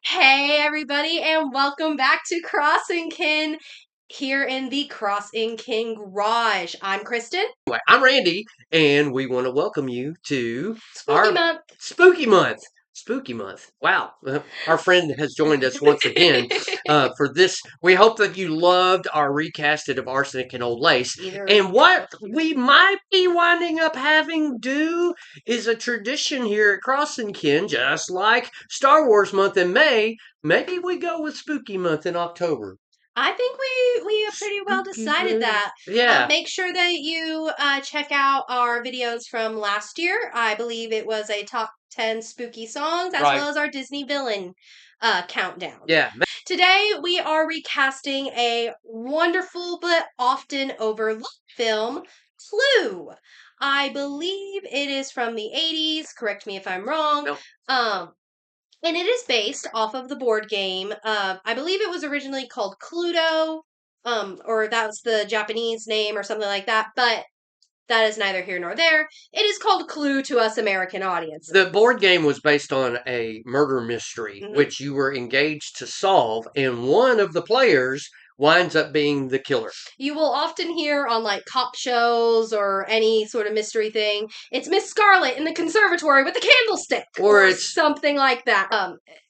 Hey, everybody, and welcome back to Crossing Kin here in the Crossing Kin garage. I'm Kristen. Anyway, I'm Randy, and we want to welcome you to Spooky our month. spooky month. Spooky month. Wow. Our friend has joined us once again for this. We hope that you loved our recasted of Arsenic and Old Lace. Either. And what we might be winding up having do is a tradition here at Crossing Kin, just like Star Wars month in May. Maybe we go with Spooky month in October. I think we have pretty well Spooky decided month. that. Yeah. Make sure that you check out our videos from last year. I believe it was a top 10 spooky songs, as Right. well as our Disney villain countdown. Yeah. Today, we are recasting a wonderful but often overlooked film, Clue. I believe it is from the 80s. Correct me if I'm wrong. No. Um, and it is based off of the board game. I believe it was originally called Cluedo, or that was the Japanese name or something like that. But that is neither here nor there. It is called Clue to us American audiences. The board game was based on a murder mystery, Mhm. which you were engaged to solve, and one of the players winds up being the killer. You will often hear on like cop shows or any sort of mystery thing, it's Miss Scarlet in the conservatory with the candlestick Or it's something like that.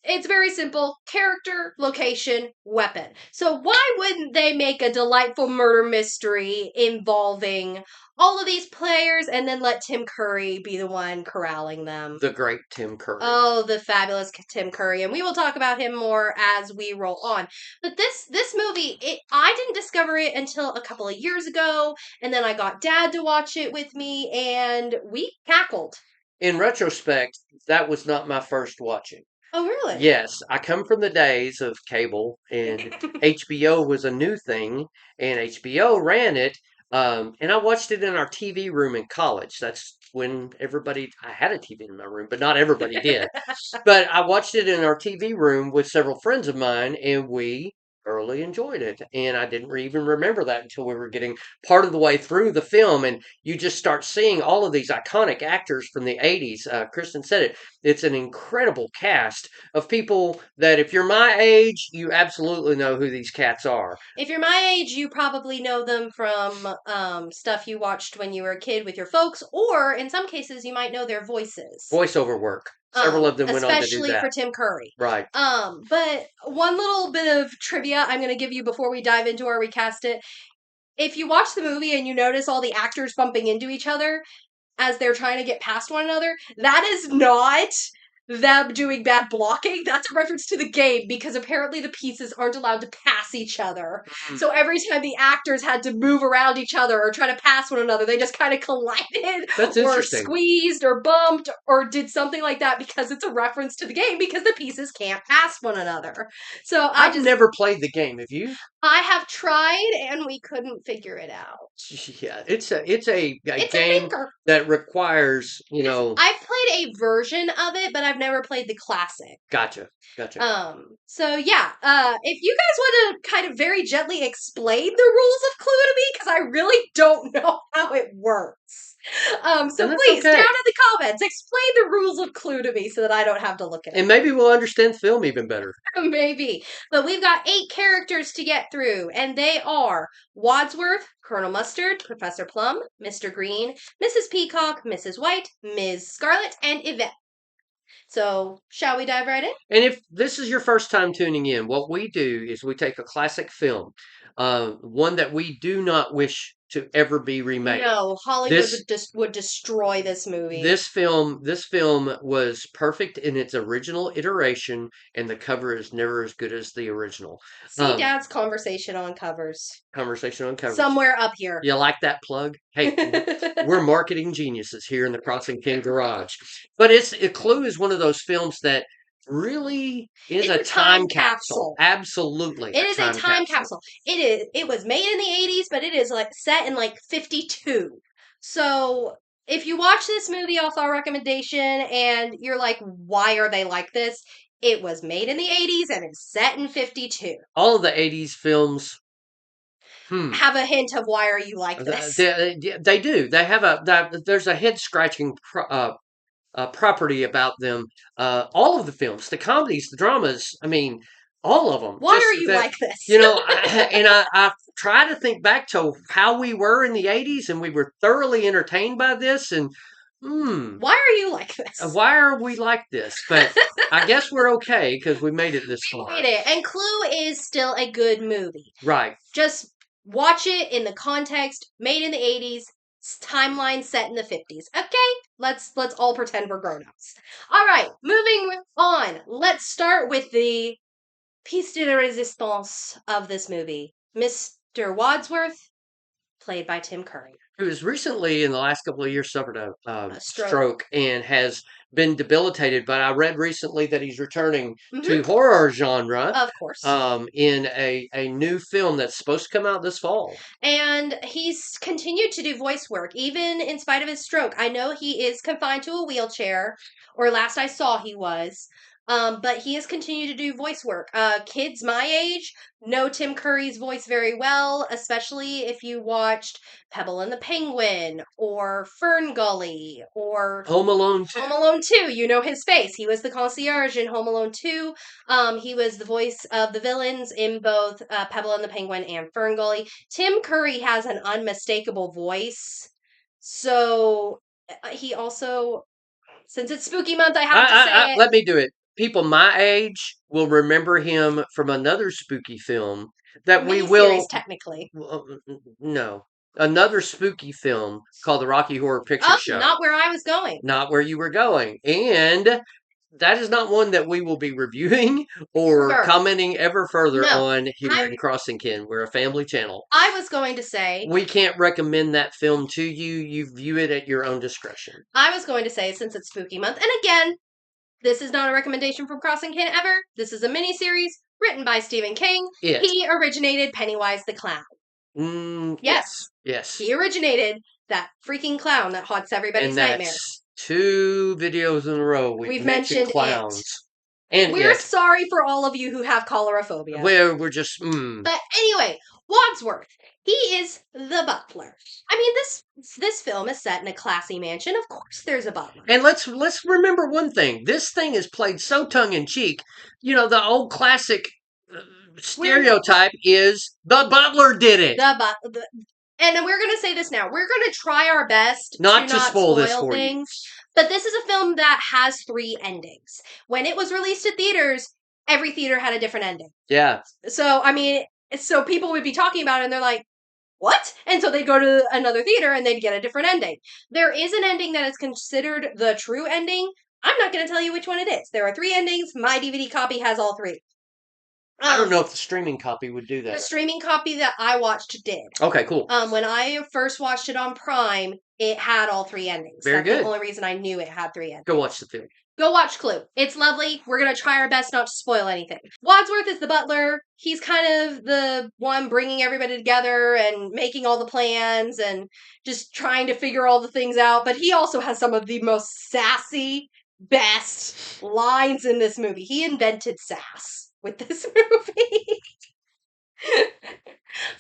It's very simple: character, location, weapon. So why wouldn't they make a delightful murder mystery involving all of these players and then let Tim Curry be the one corralling them? the great Tim Curry. Oh, the fabulous Tim Curry, and we will talk about him more as we roll on. But this movie, I didn't discover it until a couple of years ago, and then I got Dad to watch it with me, and we cackled. In retrospect, that was not my first watching. Oh, really? Yes, I come from the days of cable, and HBO was a new thing, and HBO ran it. And I watched it in our TV room in college. That's when I had a TV in my room, but not everybody did. But I watched it in our TV room with several friends of mine, and we thoroughly enjoyed it. And I didn't even remember that until we were getting part of the way through the film, and you just start seeing all of these iconic actors from the 80s. Kristen said it. It's an incredible cast of people that, if you're my age, you absolutely know who these cats are. If you're my age, you probably know them from stuff you watched when you were a kid with your folks, or in some cases, you might know their voices. Voiceover work. Several of them went on to do Especially that. for Tim Curry. Right. But one little bit of trivia I'm going to give you before we dive into our recast it. If you watch the movie and you notice all the actors bumping into each other as they're trying to get past one another, that is not them doing bad blocking. That's a reference to the game because apparently the pieces aren't allowed to pass each other. Mm. So every time the actors had to move around each other or try to pass one another, they just kind of collided That's or interesting. squeezed or bumped or did something like that because it's a reference to the game because the pieces can't pass one another. So I've never played the game. Have you? I have tried and we couldn't figure it out. Yeah, it's a It's a game thinker. that requires, I've played a version of it, but I've never played the classic. Gotcha. So yeah, if you guys want to kind of very gently explain the rules of Clue to me, because I really don't know how it works. So please, okay. down in the comments, explain the rules of Clue to me so that I don't have to look at it. And maybe we'll understand film even better. Maybe. But we've got 8 characters to get through, and they are Wadsworth, Colonel Mustard, Professor Plum, Mr. Green, Mrs. Peacock, Mrs. White, Ms. Scarlet, and Yvette. So, shall we dive right in? And if this is your first time tuning in, what we do is we take a classic film, one that we do not wish to ever be remade. No, Hollywood would destroy this movie. This film was perfect in its original iteration, and the cover is never as good as the original. See Dad's conversation on covers. Conversation on covers. Somewhere up here. You like that plug? Hey, we're marketing geniuses here in the Crossing King Garage. But Clue is one of those films that really is a time capsule. Absolutely. It is a time capsule. It was made in the 80s, but it is like set in like 52. So if you watch this movie off our recommendation and you're like, why are they like this? It was made in the 80s and it's set in 52. All of the 80s films have a hint of why are you like this? They do. They have there's a head scratching property about them. All of the films, the comedies, the dramas. I mean, all of them. Why Just are you that, like this? you know. I try to think back to how we were in the '80s, and we were thoroughly entertained by this. And hmm, Why are you like this? why are we like this? But I guess we're okay because we made it this We far. made it. And Clue is still a good movie. Right. Just watch it in the context, made in the 80s, timeline set in the 50s. Okay? Let's all pretend we're grown-ups. All right, moving on. Let's start with the piece de resistance of this movie. Mr. Wadsworth, played by Tim Curry. Who has recently, in the last couple of years, suffered a A stroke. stroke and has been debilitated. But I read recently that he's returning to Mm-hmm. horror genre Of course. in a new film that's supposed to come out this fall. And he's continued to do voice work, even in spite of his stroke. I know he is confined to a wheelchair, or last I saw he was. But he has continued to do voice work. Kids my age know Tim Curry's voice very well, especially if you watched Pebble and the Penguin or Fern Gully or Home Alone 2. Home Alone 2. You know his face. He was the concierge in Home Alone 2. He was the voice of the villains in both Pebble and the Penguin and Fern Gully. Tim Curry has an unmistakable voice. So he also, since it's spooky month, I have to say it. Let me do it. People my age will remember him from another spooky film that we Miniseries, will. technically. No. Another spooky film called The Rocky Horror Picture Oh, Show. not where I was going. Not where you were going. And that is not one that we will be reviewing or Ever. commenting ever further No. on here in Crossing Kin. We're a family channel. I was going to say. We can't recommend that film to you. You view it at your own discretion. I was going to say, since it's spooky month, and again, this is not a recommendation from Crossing Kin ever. This is a miniseries written by Stephen King. He originated Pennywise the Clown. Yes. Yes. He originated that freaking clown that haunts everybody's nightmares. 2 videos in a row we've mentioned clowns. And we're sorry for all of you who have choleraphobia. We're just But anyway, Wadsworth. He is the butler. I mean, this film is set in a classy mansion. Of course there's a butler. And let's remember one thing. This thing is played so tongue in cheek. You know, the old classic stereotype is the butler did it. And we're going to say this now. We're going to try our best not to spoil this for things. You. But this is a film that has 3 endings. When it was released at theaters, every theater had a different ending. Yeah. So, I mean, so people would be talking about it and they're like, what? And so they'd go to another theater and they'd get a different ending. There is an ending that is considered the true ending. I'm not going to tell you which one it is. There are 3 endings. My DVD copy has all 3. I don't know if the streaming copy would do that. The streaming copy that I watched did. Okay, cool. When I first watched it on Prime, it had all 3 endings. That's the only reason I knew it had 3 endings. Go watch the film. Go watch Clue. It's lovely. We're going to try our best not to spoil anything. Wadsworth is the butler. He's kind of the one bringing everybody together and making all the plans and just trying to figure all the things out. But he also has some of the most sassy, best lines in this movie. He invented sass with this movie.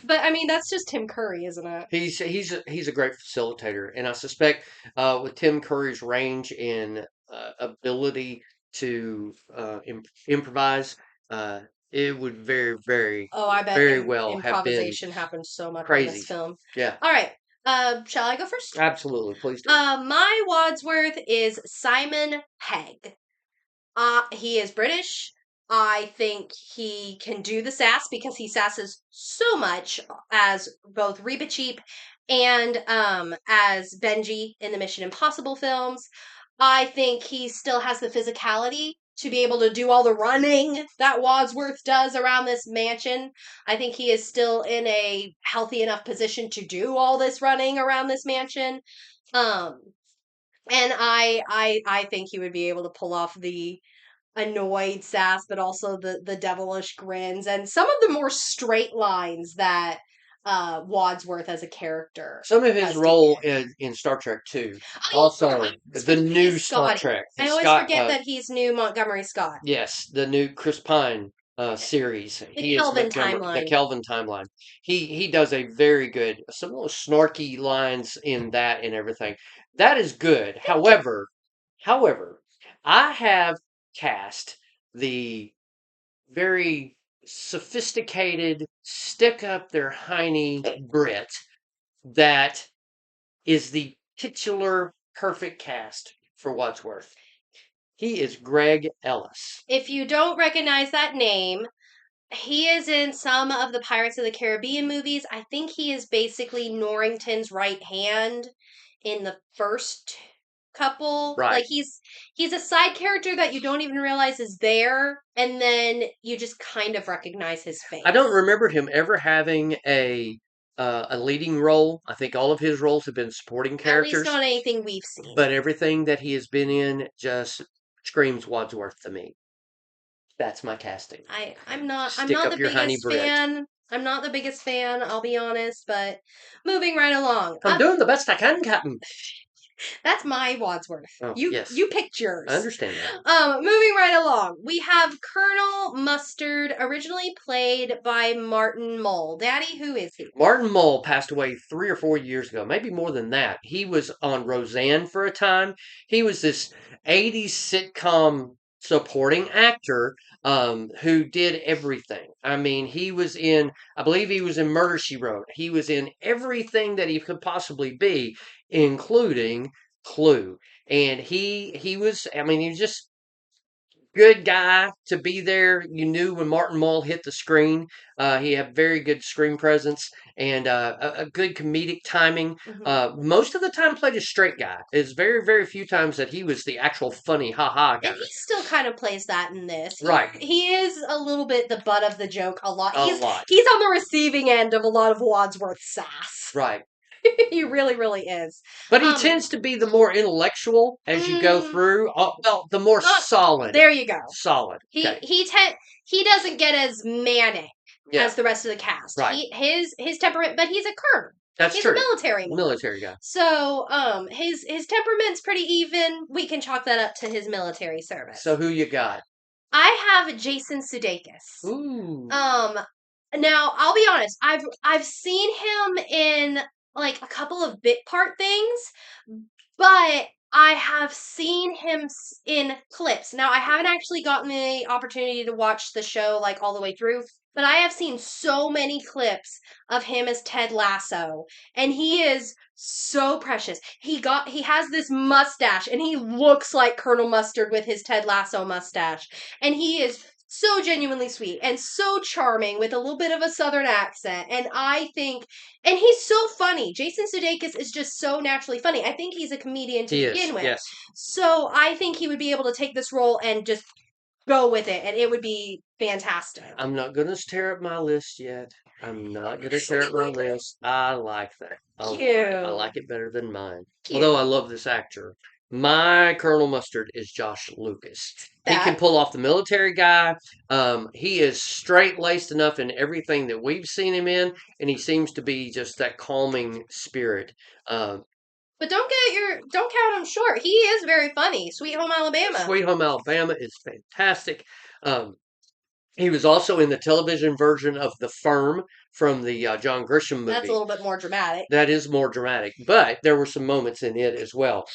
But I mean, that's just Tim Curry, isn't it? He's a great facilitator, and I suspect with Tim Curry's range and ability to improvise, it would very, very, I bet very well improvisation have been happens so much crazy. in this film. Yeah. All right. Shall I go first? Absolutely, please do. My Wadsworth is Simon Pegg. He is British. I think he can do the sass because he sasses so much as both Reba Cheap and as Benji in the Mission Impossible films. I think he still has the physicality to be able to do all the running that Wadsworth does around this mansion. I think he is still in a healthy enough position to do all this running around this mansion. And I think he would be able to pull off the annoyed sass, but also the devilish grins and some of the more straight lines that Wadsworth as a character. Some of his role in Star Trek too. Also, the new Star Trek. I always forget that he's new Montgomery Scott. Yes, the new Chris Pine series. The Kelvin timeline. The Kelvin timeline. He does a very good, some of those snarky lines in that and everything. That is good. However, However, I have cast the very sophisticated, stick up their hiney Brit that is the titular perfect cast for Wadsworth. He is Greg Ellis. If you don't recognize that name, he is in some of the Pirates of the Caribbean movies. I think he is basically Norrington's right hand in the first couple. Right. Like he's a side character that you don't even realize is there, and then you just kind of recognize his face. I don't remember him ever having a leading role. I think all of his roles have been supporting At least characters, not anything we've seen. but everything that he has been in just screams Wadsworth to me. That's my casting. I'm not Stick up the your honey biggest Brit. fan. I'm not the biggest fan, I'll be honest, but moving right along. I'm doing the best I can, Captain. That's my Wadsworth. Oh, You yes. you picked yours. I understand that. Moving right along. We have Colonel Mustard, originally played by Martin Mull. Daddy, who is he? Martin Mull passed away 3 or 4 years ago, maybe more than that. He was on Roseanne for a time. He was this 80s sitcom supporting actor who did everything. I mean, I believe he was in Murder, She Wrote. He was in everything that he could possibly be, including Clue. And he was, I mean, he was just good guy to be there. You knew when Martin Mull hit the screen. He had very good screen presence and a good comedic timing. Most of the time, played a straight guy. It's very, very few times that he was the actual funny ha ha guy. And he still kind of plays that in this. Right. He is a little bit the butt of the joke a lot. A lot. He's on the receiving end of a lot of Wadsworth sass. Right. He really, really is. But he tends to be the more intellectual as you go through. Well, the more solid. There you go. Solid. Okay. He doesn't get as manic as the rest of the cast. Right. His temperament, but he's a colonel. That's He's true. a military man. Military guy. So, his temperament's pretty even. We can chalk that up to his military service. So who you got? I have Jason Sudeikis. Ooh. Now I'll be honest. I've seen him in like a couple of bit part things, but I have seen him in clips. Now I haven't actually gotten the opportunity to watch the show like all the way through, but I have seen so many clips of him as Ted Lasso, and he is so precious. He has this mustache, and he looks like Colonel Mustard with his Ted Lasso mustache, and he is so genuinely sweet and so charming with a little bit of a southern accent. And he's so funny. Jason Sudeikis is just so naturally funny. I think he's a comedian to begin with. Yes. So I think he would be able to take this role and just go with it, and it would be fantastic. I'm not going to tear up my list yet. I'm not going to tear up my list. I like that. I like it better than mine. Cute. Although I love this actor. My Colonel Mustard is Josh Lucas. He can pull off the military guy. He is straight-laced enough in everything that we've seen him in, and he seems to be just that calming spirit. But don't count him short. He is very funny. Sweet Home Alabama. Sweet Home Alabama is fantastic. He was also in the television version of The Firm from the John Grisham movie. That's a little bit more dramatic. That is more dramatic, but there were some moments in it as well.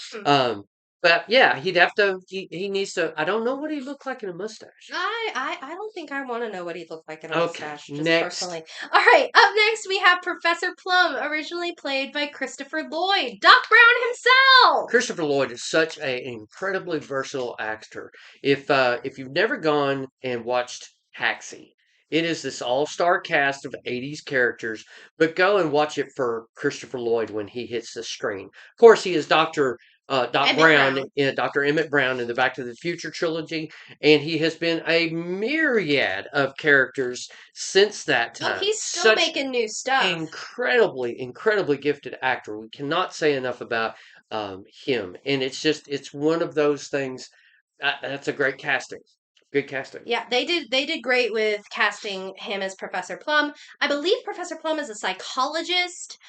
But yeah, he'd have to. He needs to. I don't know what he looked like in a mustache. I don't think I want to know what he looked like in a mustache. Just next. Personally. All right. Up next, we have Professor Plum, originally played by Christopher Lloyd, Doc Brown himself. Christopher Lloyd is such an incredibly versatile actor. If you've never gone and watched Taxi, it is this all-star cast of 80s characters, but go and watch it for Christopher Lloyd when he hits the screen. Of course, he is Dr. Brown. Dr. Emmett Brown in the Back to the Future trilogy, and he has been a myriad of characters since that time. Well, he's still making new stuff. Incredibly, incredibly gifted actor. We cannot say enough about him, and it's one of those things. That's a great casting. Good casting. Yeah, they did great with casting him as Professor Plum. I believe Professor Plum is a psychologist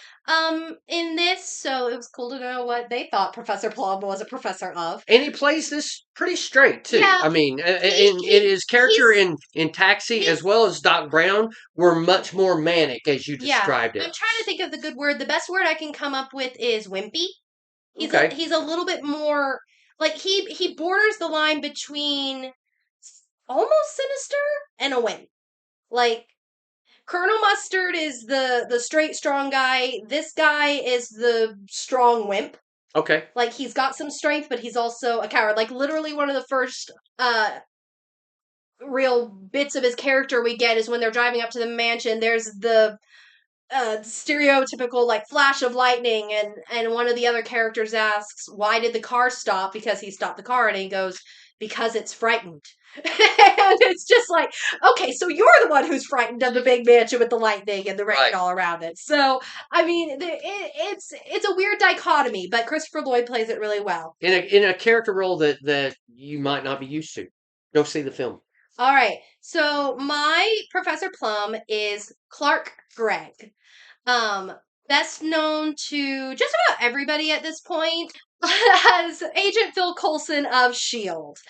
in this, so it was cool to know what they thought Professor Plum was a professor of. And he plays this pretty straight too. Yeah, I mean, his character in Taxi as well as Doc Brown were much more manic as you described it. I'm trying to think of the good word. The best word I can come up with is wimpy. He's a little bit more like he borders the line between almost sinister and a wimp. Like Colonel Mustard is the straight strong guy. This guy is the strong wimp. Okay. Like he's got some strength, but he's also a coward. Like literally one of the first real bits of his character we get is when they're driving up to the mansion. There's the stereotypical like flash of lightning, and one of the other characters asks, "Why did the car stop?" Because he stopped the car, and he goes, "Because it's frightened." And it's just like, okay, so you're the one who's frightened of the big mansion with the lightning and the rain Right. all around it. So I mean, it's a weird dichotomy, but Christopher Lloyd plays it really well. In a character role that you might not be used to. Go see the film. All right, so my Professor Plum is Clark Gregg. Um, best known to just about everybody at this point as Agent Phil Coulson of S.H.I.E.L.D.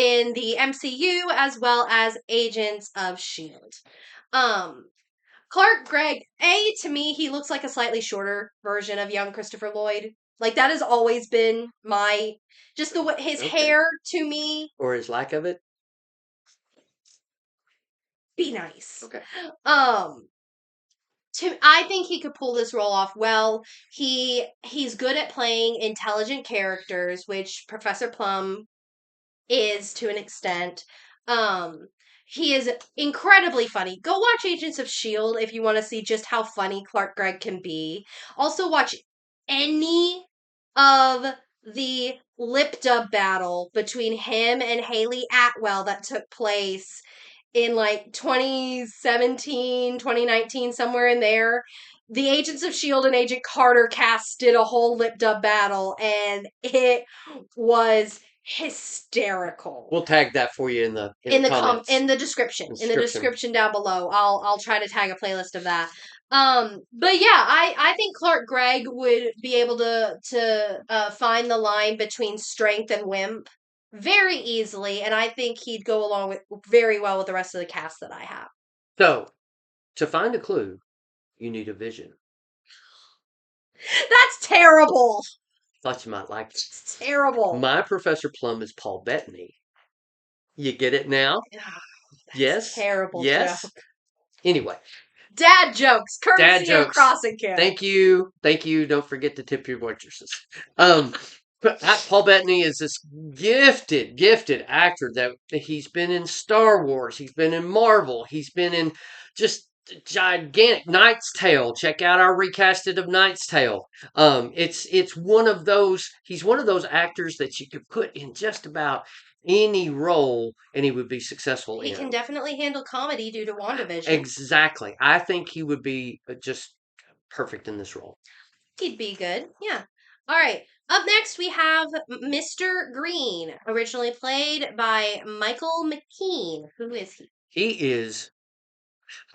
In the MCU as well as Agents of S.H.I.E.L.D. Um, Clark Gregg, to me, he looks like a slightly shorter version of young Christopher Lloyd. Like, that has always been my, just the way, his Okay. hair to me, Or his lack of it. be nice. Okay. Um, I think he could pull this role off well. He's good at playing intelligent characters, which Professor Plum is to an extent. Um, he is incredibly funny. Go watch Agents of Shield if you want to see just how funny Clark Gregg can be. Also watch any of the lip dub battle between him and Haley Atwell that took place in like 2017, 2019, somewhere in there. The Agents of S.H.I.E.L.D. and Agent Carter cast did a whole lip dub battle, and it was hysterical. We'll tag that for you in the comments. In the description down below. I'll try to tag a playlist of that. But yeah, I think Clark Gregg would be able to find the line between strength and wimp very easily, and I think he'd go along with very well with the rest of the cast that I have. So, to find a clue, you need a vision. That's terrible. Thought you might like it. It's terrible. My Professor Plum is Paul Bettany. You get it now? Yes. Terrible Yes. joke. Anyway, Dad jokes, dad courtesy of jokes. Crossing Camp. Thank you. Don't forget to tip your waitresses. Paul Bettany is this gifted actor that he's been in Star Wars. He's been in Marvel. He's been in just gigantic Knight's Tale. Check out our recasted of Knight's Tale. It's one of those. He's one of those actors that you could put in just about any role and he would be successful He in. can definitely handle comedy due to WandaVision. Exactly. I think he would be just perfect in this role. He'd be good. Yeah. All right. Up next, we have Mr. Green, originally played by Michael McKean. Who is he? He is,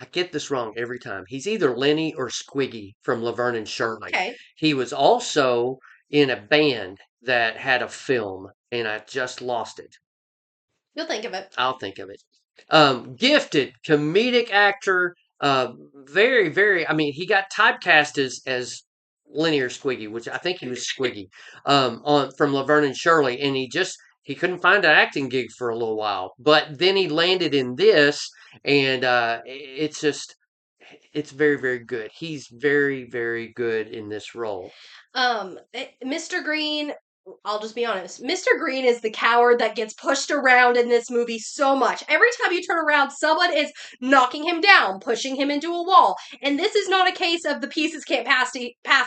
I get this wrong every time. He's either Lenny or Squiggy from Laverne and Shirley. Okay. He was also in a band that had a film, and I just lost it. You'll think of it. I'll think of it. Gifted comedic actor. Very, very. I mean, he got typecast as Lenny or Squiggy, which I think he was Squiggy. On from Laverne and Shirley, and he couldn't find an acting gig for a little while, but then he landed in this, and it's very, very good. He's very, very good in this role. Mr. Green, I'll just be honest. Mr. Green is the coward that gets pushed around in this movie so much. Every time you turn around, someone is knocking him down, pushing him into a wall. And this is not a case of the pieces can't pass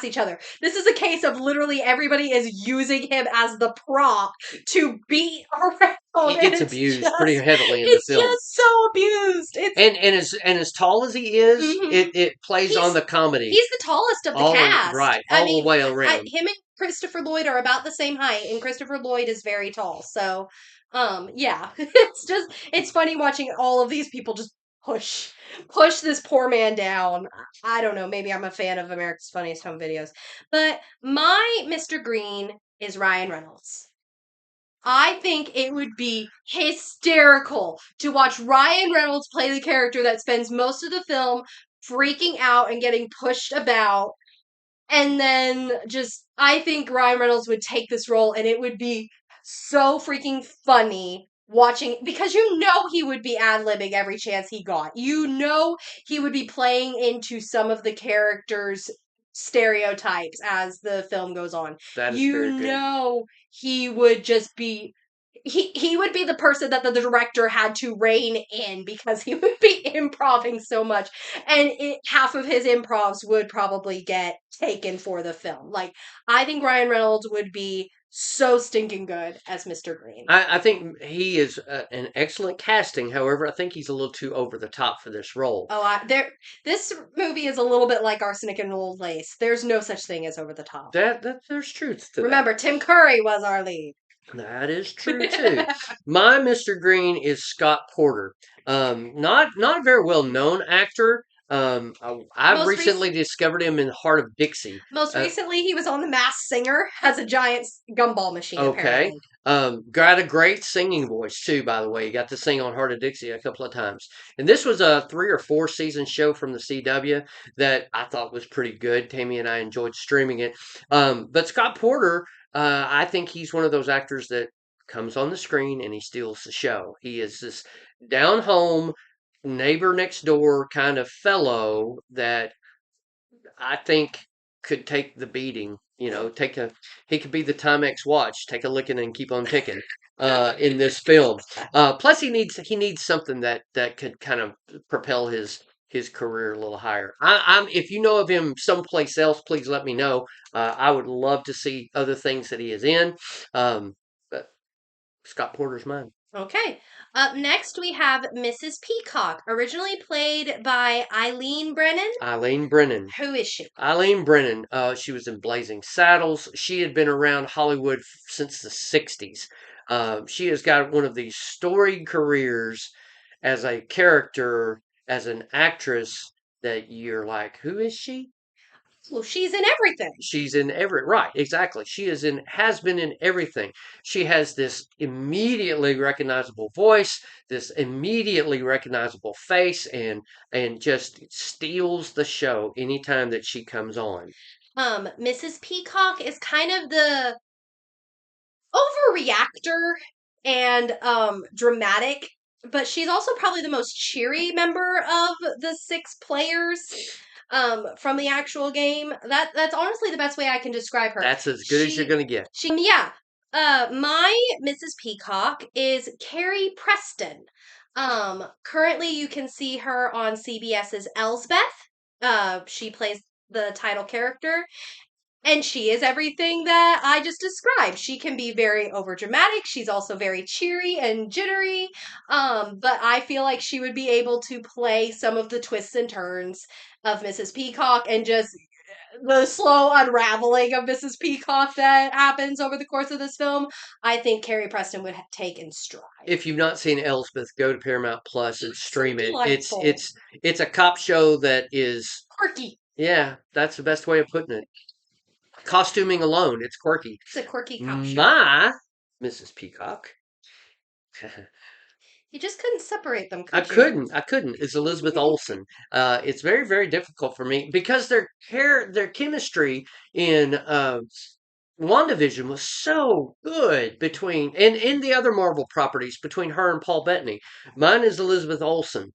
each other. This is a case of literally everybody is using him as the prop to beat around. He gets abused pretty heavily in the film. It's just so abused. And as tall as he is, it plays on the comedy. He's the tallest of the cast. All the way around. Him and Christopher Lloyd are about the same height, and Christopher Lloyd is very tall. So, yeah, it's funny watching all of these people just push this poor man down. I don't know. Maybe I'm a fan of America's Funniest Home Videos, but my Mr. Green is Ryan Reynolds. I think it would be hysterical to watch Ryan Reynolds play the character that spends most of the film freaking out and getting pushed about And then just, I think Ryan Reynolds would take this role and it would be so freaking funny watching, because you know he would be ad-libbing every chance he got. You know he would be playing into some of the characters' stereotypes as the film goes on. That is You very good. know he would just be, he would be the person that the director had to rein in because he would be improving so much, and half of his improvs would probably get taken for the film. Like, I think Ryan Reynolds would be so stinking good as Mr. Green. I think he is an excellent casting. However, I think he's a little too over the top for this role. Oh, there. This movie is a little bit like Arsenic and Old Lace. There's no such thing as over the top. That there's truth to that. Remember, Tim Curry was our lead. That is true too. My Mr. Green is Scott Porter. Not a very well known actor. I've Most rec- recently discovered him in Heart of Dixie. most Uh, recently, he was on The Masked Singer as a giant gumball machine. Okay. Apparently, Got a great singing voice too, by the way. He got to sing on Heart of Dixie a couple of times. And this was a 3 or 4 season show from the CW that I thought was pretty good. Tammy and I enjoyed streaming it. But Scott Porter, I think he's one of those actors that comes on the screen and he steals the show. He is this down home, neighbor next door kind of fellow that I think could take the beating. Take a he could be the Timex watch, take a licking and keep on ticking. In this film, plus he needs something that could kind of propel his career a little higher. If you know of him someplace else, please let me know. I would love to see other things that he is in. But Scott Porter's mine. okay. Up next, we have Mrs. Peacock, originally played by Eileen Brennan. Eileen Brennan. Who is she? Eileen Brennan, she was in Blazing Saddles. She had been around Hollywood since the 60s. She has got one of these storied careers as a character, as an actress, that you're like, who is she? Well, she's in everything. She's in right, exactly. Has been in everything. She has this immediately recognizable voice, this immediately recognizable face, and just steals the show anytime that she comes on. Mrs. Peacock is kind of the overreactor and dramatic, but she's also probably the most cheery member of the 6 players from the actual game. That's honestly the best way I can describe her. That's as good as you're gonna get. Yeah. My Mrs. Peacock is Carrie Preston. Currently you can see her on CBS's Elsbeth. She plays the title character, and she is everything that I just described. She can be very overdramatic. She's also very cheery and jittery. But I feel like she would be able to play some of the twists and turns of Mrs. Peacock, and just the slow unraveling of Mrs. Peacock that happens over the course of this film. I think Carrie Preston would take in stride. If you've not seen Elsbeth, go to Paramount Plus and So stream it. It's delightful. it's it's a cop show that is, Quirky. yeah, that's the best way of putting it. Costuming alone, it's quirky. It's a quirky cop show. My Mrs. Peacock. You just couldn't separate them, I could you? couldn't. I couldn't. It's Elizabeth Olsen. It's very, very difficult for me because their chemistry in WandaVision was so good between, and in the other Marvel properties, between her and Paul Bettany. Mine is Elizabeth Olsen.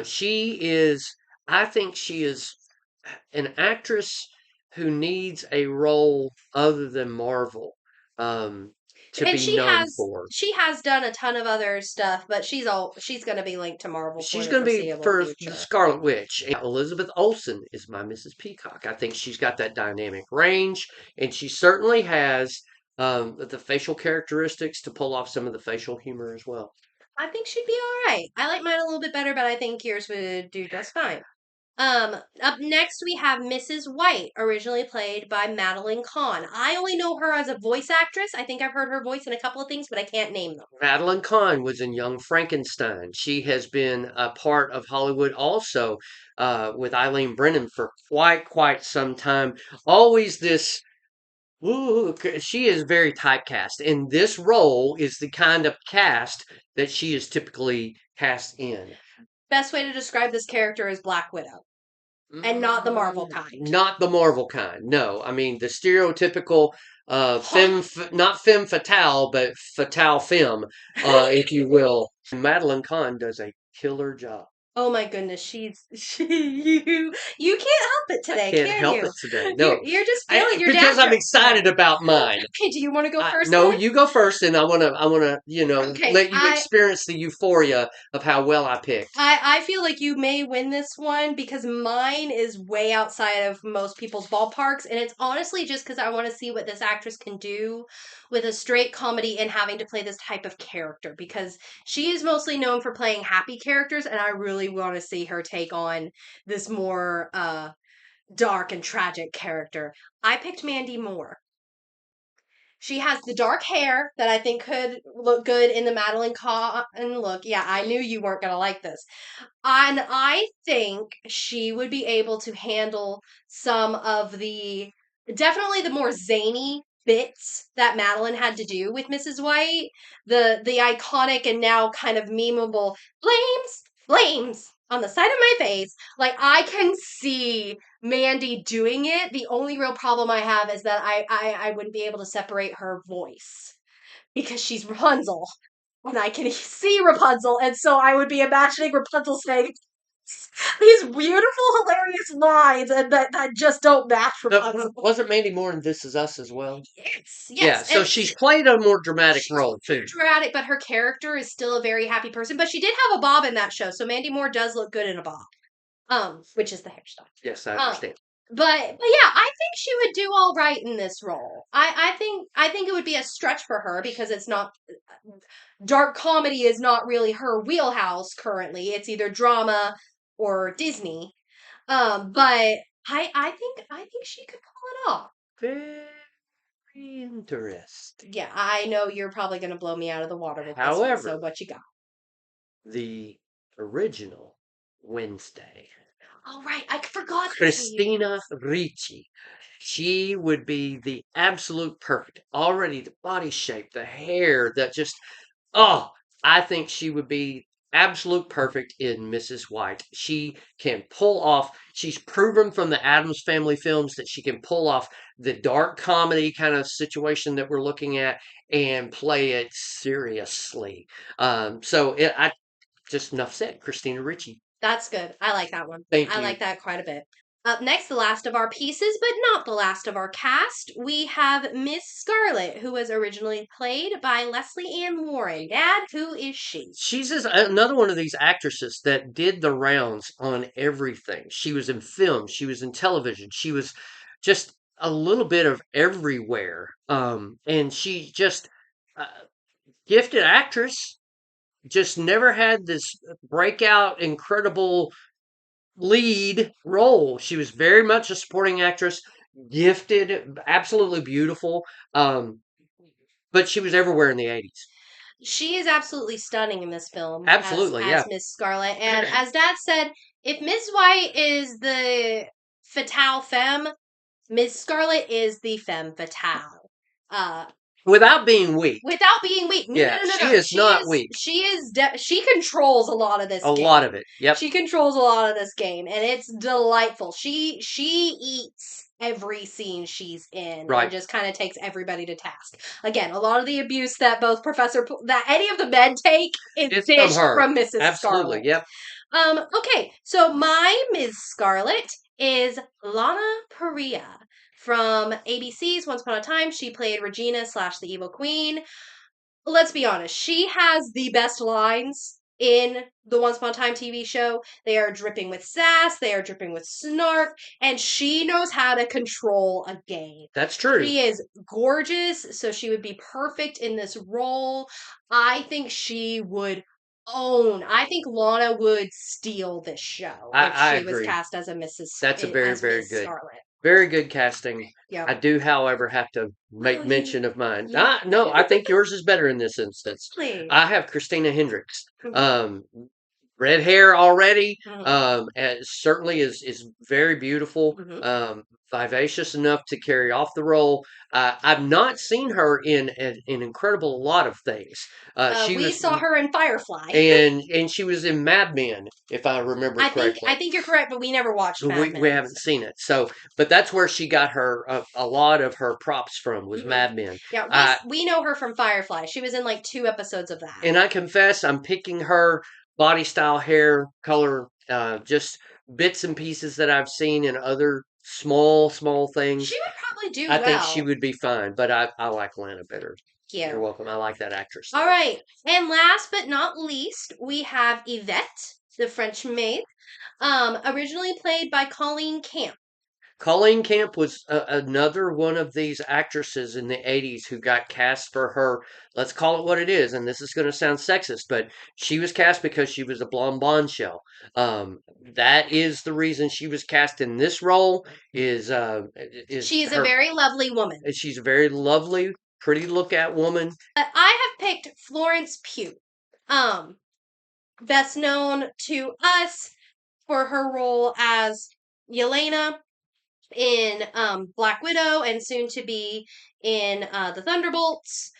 She is. I think she is an actress who needs a role other than Marvel to And be known for. she has done a ton of other stuff, but she's going to be linked to Marvel for She's the going to be foreseeable for the future. Scarlet Witch. And Elizabeth Olsen is my Mrs. Peacock. I think she's got that dynamic range, and she certainly has the facial characteristics to pull off some of the facial humor as well. I think she'd be all right. I like mine a little bit better, but I think yours would do just fine. Up next we have Mrs. White, originally played by Madeline Kahn. I only know her as a voice actress. I think I've heard her voice in a couple of things, but I can't name them. Madeline Kahn was in Young Frankenstein. She has been a part of Hollywood also with Eileen Brennan for quite some time. Always this. Ooh, she is very typecast, and this role is the kind of cast that she is typically cast in. Best way to describe this character is Black Widow. and not the Marvel kind. Not the Marvel kind. No, I mean the stereotypical Huh. not femme fatale, but fatale femme, if you will. Madeline Kahn does a killer job. Oh my goodness, you can't help it I today, can't can help you? it today. No, You're just feeling your dad because I'm jokes excited today. about mine. Okay, do you want to go first No, then? you go first, and I wanna, Okay, let you experience the euphoria of how well I picked. I feel like you may win this one because mine is way outside of most people's ballparks, and it's honestly just because I want to see what this actress can do with a straight comedy and having to play this type of character because she is mostly known for playing happy characters, and I really want to see her take on this more dark and tragic character. I picked Mandy Moore. She has the dark hair that I think could look good in the Madeline Kahn look. Yeah, I knew you weren't going to like this. And I think she would be able to handle some of the definitely the more zany bits that Madeline had to do with Mrs. White. The iconic and now kind of memeable flames on the side of my face. Like I can see Mandy doing it. The only real problem I have is that I wouldn't be able to separate her voice because she's Rapunzel and I can see Rapunzel, and so I would be imagining Rapunzel saying these beautiful, hilarious lines, and that just don't match Rapunzel. Wasn't Mandy Moore in This Is Us as well? Yes, Yeah, yes, so and she's played a more dramatic she's role too. dramatic, but her character is still a very happy person. But she did have a bob in that show, so Mandy Moore does look good in a bob, which is the hairstyle. Yes, I Um, understand. but yeah, I think she would do all right in this role. I think it would be a stretch for her because it's not dark comedy is not really her wheelhouse currently. It's either drama or Disney. But I think she could pull it off. Very interesting. Yeah, I know you're probably gonna blow me out of the water with this one. So However, what you got? the original Wednesday, Oh right, I forgot this one. Christina Ricci, she would be the absolute perfect. Already the body shape, the hair, that just oh, I think she would be absolute perfect in Mrs. White. She can pull off, she's proven from the Addams Family films that she can pull off the dark comedy kind of situation that we're looking at and play it seriously. I just enough said. Christina Ricci. That's good. I like that one. Thank I you. like that quite a bit. Up next, the last of our pieces, but not the last of our cast, we have Miss Scarlet, who was originally played by Leslie Ann Warren. Dad, who is she? She's just another one of these actresses that did the rounds on everything. She was in film, she was in television, she was just a little bit of everywhere. And she just uh, gifted actress, just never had this breakout, incredible lead role. She was very much a supporting actress, gifted, absolutely beautiful. Um, but she was everywhere in the 80s. She is absolutely stunning in this film as Absolutely, yeah. Miss Scarlet. And as Dad said, if Miss White is the fatale femme, Miss Scarlet is the femme fatale. Uh, Without being weak. without being weak. No, no, Yeah, no, no, she no. is not weak. She controls a lot of this A game. lot of it. Yep. She controls a lot of this game, and it's delightful. She eats every scene she's in and Right. just kind of takes everybody to task. Again, a lot of the abuse that both that any of the men take is It's from dished her. from Mrs. Absolutely. Scarlet. Yep. Okay, so my Ms. Scarlet is Lana Parrilla from ABC's Once Upon a Time. She played Regina slash the Evil Queen. Let's be honest, she has the best lines in the Once Upon a Time TV show. They are dripping with sass, they are dripping with snark, and she knows how to control a game. That's true. She is gorgeous, so she would be perfect in this role. I think she would own. I think Lana would steal this show if I she was agree. cast as a That's a very, as very Miss good. Scarlet. Very good casting. I Yep. do, however, have to make Well, mention of mine. you No, I think yours is better in this instance. really. I have Christina Hendricks. Mhm. Um, red hair already. Mhm. And certainly is very beautiful. Mhm. vivacious enough to carry off the role. I've not seen her in an incredible lot of things. She We was saw her in Firefly. and she was in Mad Men, if I remember I correctly. think you're correct, but we never watched Mad We Men. haven't seen it, so but that's where she got her a lot of her props from was Hmm. Mad Men. Yeah, Uh, we know her from Firefly. She was in like 2 episodes of that. and I confess, I'm picking her body style, hair color, just bits and pieces that I've seen in other small things. She would probably do I think she well. would be fine, but I like Lana better. You're Yeah. welcome. I like that actress All though. right. And last but not least, we have Yvette, the French maid, originally played by Colleen Camp. Colleen Camp was another one of these actresses in the 80s who got cast for her. Let's call it what it is, and this is going to sound sexist, but she was cast because she was a blonde bombshell. That is the reason she was cast in this role. Is She's a her? very lovely woman. She's a very lovely, pretty look at woman. But I have picked Florence Pugh. Um, Best known to us for her role as Yelena in Black Widow and soon to be in the Thunderbolts.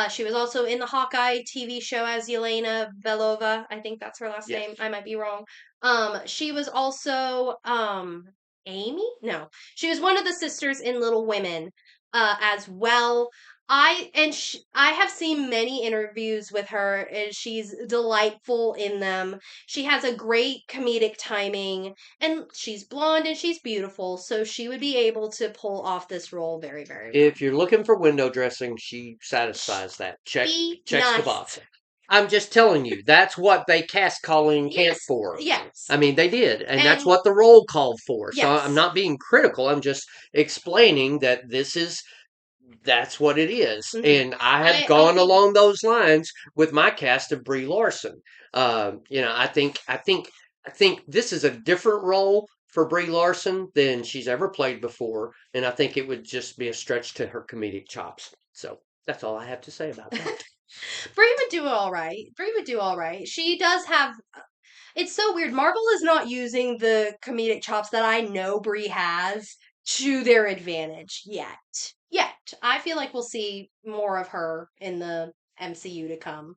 She was also in the Hawkeye TV show as Yelena Belova. I think that's her last Yes. name. I might be wrong. She was also Amy? No. She was one of the sisters in Little Women as well. I have seen many interviews with her and she's delightful in them. She has a great comedic timing and she's blonde and she's beautiful, so she would be able to pull off this role very, very well. If you're looking for window dressing, she satisfies that. Be Checks the nice. box. I'm just telling you, that's what they cast Colleen Camp Yes, for. yes, I mean, they did, and that's and what the role called for. So I'm yes. not being critical. I'm just explaining that that's what it is. Hmm. And I have I gone think along those lines with my cast of Brie Larson. I think this is a different role for Brie Larson than she's ever played before, and I think it would just be a stretch to her comedic chops. So that's all I have to say about that. Brie would do all right. Brie would do all right. She does have. It's so weird. Marvel is not using the comedic chops that I know Brie has to their advantage yet. Yet, I feel like we'll see more of her in the MCU to come.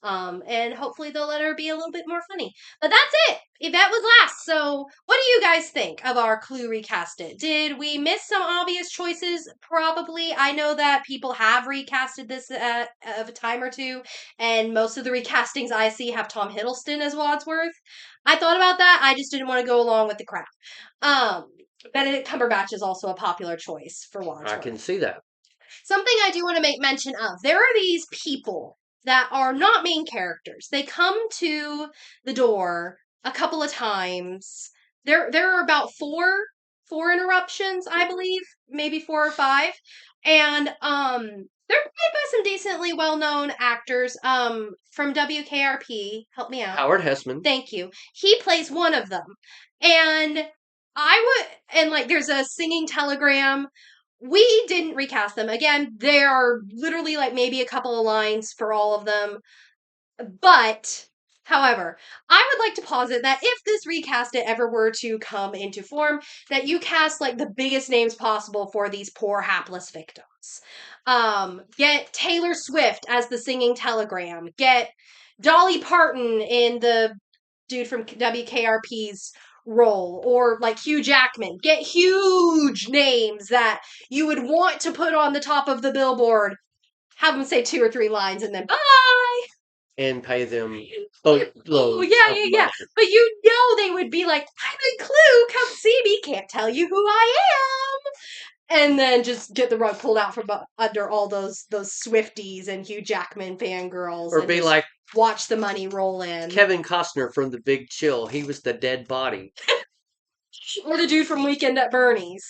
And hopefully they'll let her be a little bit more funny. But that's it. Yvette was last. So, what do you guys think of our Clue recasted? Did we miss some obvious choices? Probably. I know that people have recasted this of a time or two, and most of the recastings I see have Tom Hiddleston as Wadsworth. I thought about that. I just didn't want to go along with the crowd. Um, Benedict Cumberbatch is also a popular choice for I can Wadsworth. see that. Something I do want to make mention of. There are these people that are not main characters. They come to the door a couple of times. There are about four interruptions, I believe, maybe 4 or 5. And they're played by some decently well-known actors from WKRP. Help me out. Howard Hessman. Thank you. He plays one of them. And like there's a singing telegram. We didn't recast them. Again, they are literally like maybe a couple of lines for all of them. But, however, I would like to posit that if this recast it ever were to come into form, that you cast like the biggest names possible for these poor hapless victims. Get Taylor Swift as the singing telegram. Get Dolly Parton in the dude from WKRP's role, or like Hugh Jackman. Get huge names that you would want to put on the top of the billboard. Have them say 2 or 3 lines and then bye. And pay them Oh boatloads yeah, of yeah, yeah. money. But you know they would be like, I'm in Clue, come see me, can't tell you who I am. And then just get the rug pulled out from under all those Swifties and Hugh Jackman fangirls Or and be just like watch the money roll in. Kevin Costner from The Big Chill. He was the dead body. Or the dude from Weekend at Bernie's.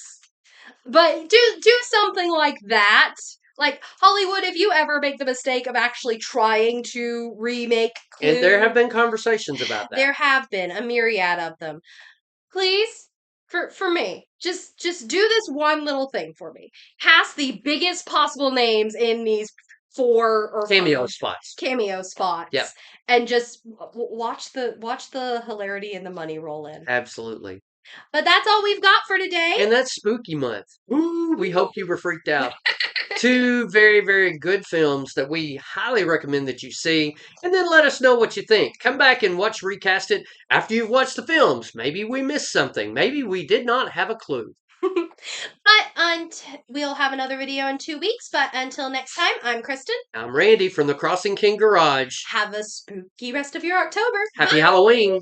But do something like that. Like Hollywood, if you ever make the mistake of actually trying to remake And there have Clue, been conversations about that. there have been a myriad of them. Please, for me, just do this one little thing for me. Cast the biggest possible names in these 4 or 5 Cameo spots. cameo Yep, spots, and just watch the hilarity and the money roll in. absolutely. But that's all we've got for today. And that's spooky month. Ooh, we hope you were freaked out. Two very, very good films that we highly recommend that you see. And then let us know what you think. Come back and watch Recast It after you've watched the films. Maybe we missed something. Maybe we did not have a clue. We'll have another video in 2 weeks. But until next time, I'm Kristen. I'm Randy from the Crossing King Garage. Have a spooky rest of your October. Happy Bye. Halloween.